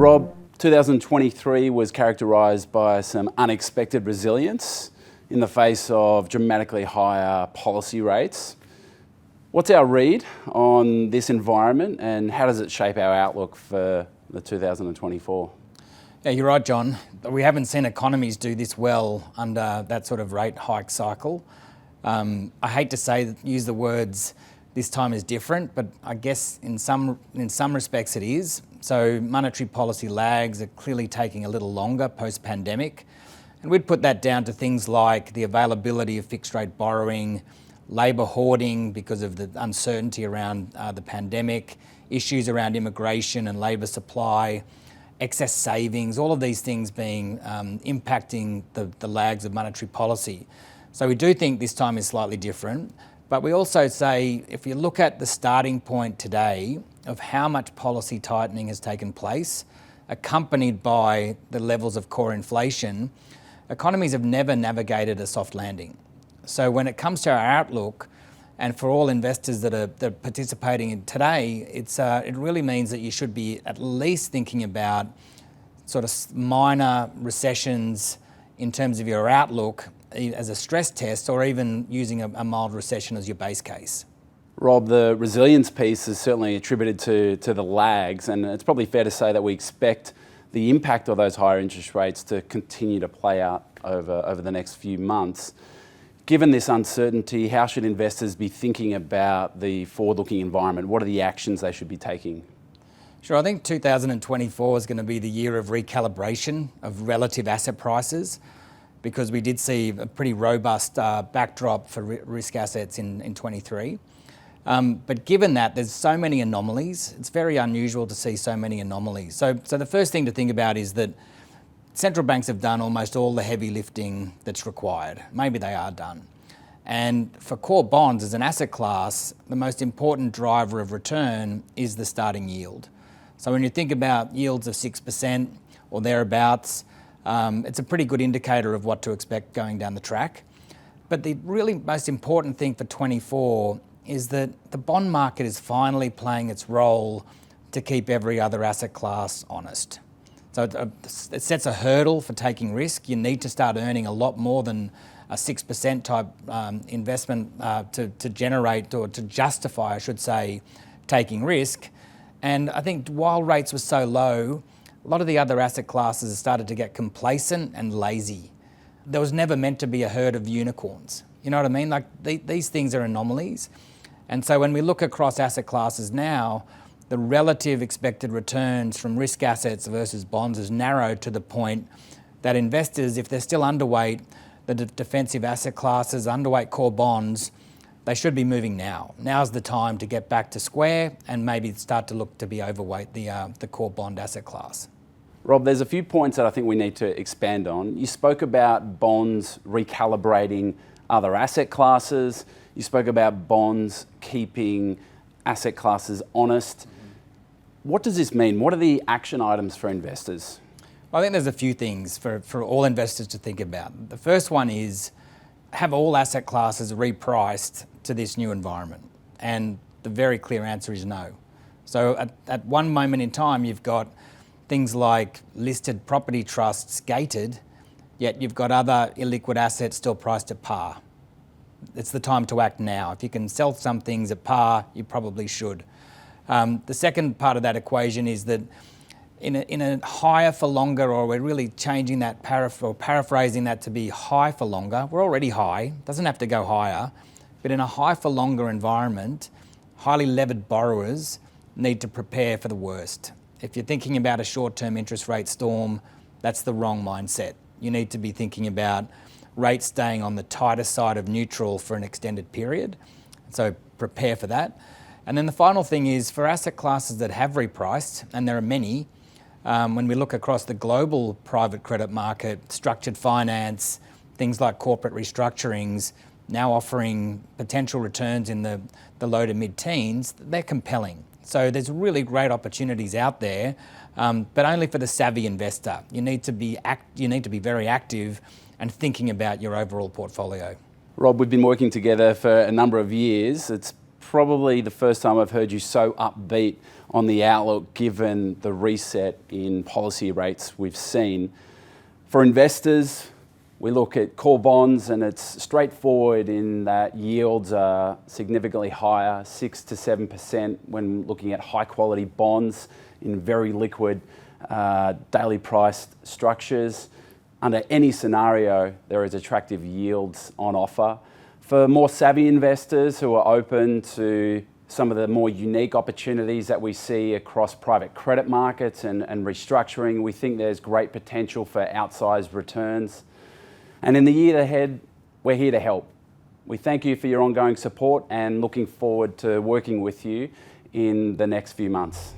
Rob, 2023 was characterised by some unexpected resilience in the face of dramatically higher policy rates. What's our read on this environment and how does it shape our outlook for the 2024? Yeah, you're right, John. We haven't seen economies do this well under that sort of rate hike cycle. I hate to use the words this time is different, but I guess in some respects it is. So monetary policy lags are clearly taking a little longer post-pandemic. And we'd put that down to things like the availability of fixed rate borrowing, labour hoarding because of the uncertainty around the pandemic, issues around immigration and labour supply, excess savings, all of these things being impacting the lags of monetary policy. So we do think this time is slightly different, but we also say if you look at the starting point today of how much policy tightening has taken place, accompanied by the levels of core inflation, economies have never navigated a soft landing. So when it comes to our outlook, and for all investors that are participating in today, it really means that you should be at least thinking about sort of minor recessions in terms of your outlook as a stress test, or even using a mild recession as your base case. Rob, the resilience piece is certainly attributed to the lags, and it's probably fair to say that we expect the impact of those higher interest rates to continue to play out over the next few months. Given this uncertainty, how should investors be thinking about the forward-looking environment? What are the actions they should be taking? Sure, I think 2024 is going to be the year of recalibration of relative asset prices, because we did see a pretty robust backdrop for risk assets in 23. But given that there's so many anomalies, it's very unusual to see so many anomalies. So the first thing to think about is that central banks have done almost all the heavy lifting that's required. Maybe they are done. And for core bonds as an asset class, the most important driver of return is the starting yield. So when you think about yields of 6% or thereabouts, it's a pretty good indicator of what to expect going down the track. But the really most important thing for 24 is that the bond market is finally playing its role to keep every other asset class honest. So it sets a hurdle for taking risk. You need to start earning a lot more than a 6% type investment to generate, or to justify, I should say, taking risk. And I think while rates were so low, a lot of the other asset classes started to get complacent and lazy. There was never meant to be a herd of unicorns. You know what I mean? Like these things are anomalies. And so when we look across asset classes now, the relative expected returns from risk assets versus bonds has narrowed to the point that investors, if they're still underweight the defensive asset classes, underweight core bonds, they should be moving now. Now's the time to get back to square and maybe start to look to be overweight the core bond asset class. Rob, there's a few points that I think we need to expand on. You spoke about bonds recalibrating other asset classes. You spoke about bonds keeping asset classes honest. What does this mean? What are the action items for investors? I think there's a few things for all investors to think about. The first one is, have all asset classes repriced to this new environment? And the very clear answer is no. So at one moment in time, you've got things like listed property trusts gated, yet you've got other illiquid assets still priced at par. It's the time to act now. If you can sell some things at par, you probably should. The second part of that equation is that in a higher for longer, or we're really changing that paraphrasing that to be high for longer. We're already high, doesn't have to go higher, but in a high for longer environment, highly levered borrowers need to prepare for the worst. If you're thinking about a short-term interest rate storm, that's the wrong mindset. You need to be thinking about rates staying on the tighter side of neutral for an extended period. So prepare for that. And then the final thing is, for asset classes that have repriced, and there are many, when we look across the global private credit market, structured finance, things like corporate restructurings, now offering potential returns in the low to mid-teens, they're compelling. So there's really great opportunities out there, but only for the savvy investor. You need to be very active and thinking about your overall portfolio. Rob, we've been working together for a number of years. It's probably the first time I've heard you so upbeat on the outlook given the reset in policy rates we've seen. For investors, we look at core bonds and it's straightforward in that yields are significantly higher, 6 to 7% when looking at high quality bonds in very liquid, daily priced structures. Under any scenario, there is attractive yields on offer. For more savvy investors who are open to some of the more unique opportunities that we see across private credit markets and restructuring, we think there's great potential for outsized returns. And in the year ahead, we're here to help. We thank you for your ongoing support and looking forward to working with you in the next few months.